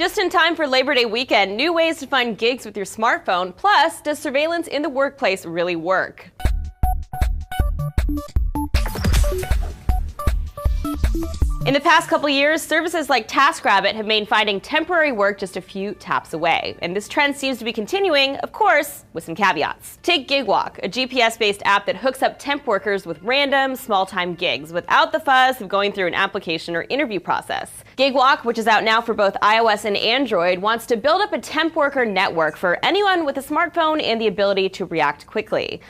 Just in time for Labor Day weekend, new ways to find gigs with your smartphone. Plus, does surveillance in the workplace really work? In the past couple years, services like TaskRabbit have made finding temporary work just a few taps away. And this trend seems to be continuing, of course, with some caveats. Take GigWalk, a GPS-based app that hooks up temp workers with random, small-time gigs without the fuss of going through an application or interview process. GigWalk, which is out now for both iOS and Android, wants to build up a temp worker network for anyone with a smartphone and the ability to react quickly.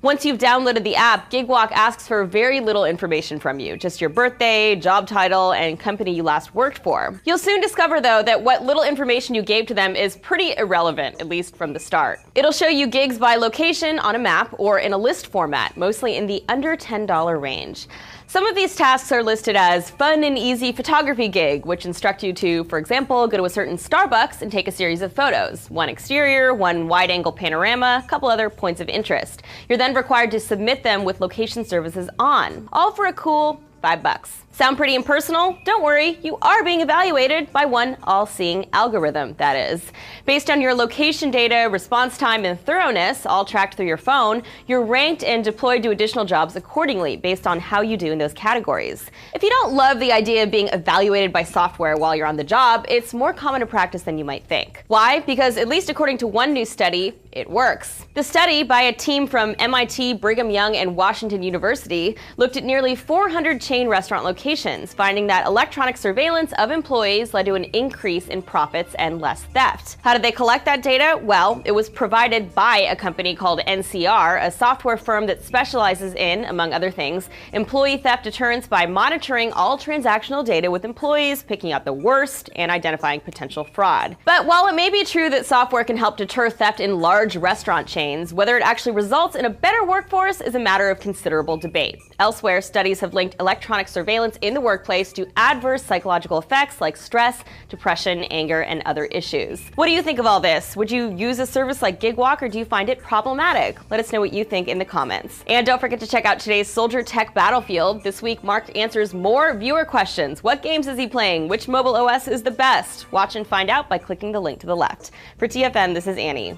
Once you've downloaded the app, GigWalk asks for very little information from you, just your birthday, job title, and company you last worked for. You'll soon discover, though, that what little information you gave to them is pretty irrelevant, at least from the start. It'll show you gigs by location on a map or in a list format, mostly in the under $10 range. Some of these tasks are listed as fun and easy photography gig, which instruct you to, for example, go to a certain Starbucks and take a series of photos. One exterior, one wide-angle panorama, a couple other points of interest. You're then required to submit them with location services on, all for a cool $5. Sound pretty impersonal? Don't worry, you are being evaluated by one all-seeing algorithm, that is. Based on your location data, response time, and thoroughness, all tracked through your phone, you're ranked and deployed to additional jobs accordingly, based on how you do in those categories. If you don't love the idea of being evaluated by software while you're on the job, it's more common to practice than you might think. Why? Because at least according to one new study, it works. The study, by a team from MIT, Brigham Young, and Washington University, looked at nearly 400 chain restaurant locations, finding that electronic surveillance of employees led to an increase in profits and less theft. How did they collect that data? Well, it was provided by a company called NCR, a software firm that specializes in, among other things, employee theft deterrence by monitoring all transactional data with employees, picking out the worst, and identifying potential fraud. But while it may be true that software can help deter theft in large restaurant chains, whether it actually results in a better workforce is a matter of considerable debate. Elsewhere, studies have linked electronic surveillance in the workplace to adverse psychological effects like stress, depression, anger, and other issues. What do you think of all this? Would you use a service like GigWalk, or do you find it problematic? Let us know what you think in the comments. And don't forget to check out today's Soldier Tech Battlefield. This week, Mark answers more viewer questions. What games is he playing? Which mobile OS is the best? Watch and find out by clicking the link to the left. For TFN, this is Annie.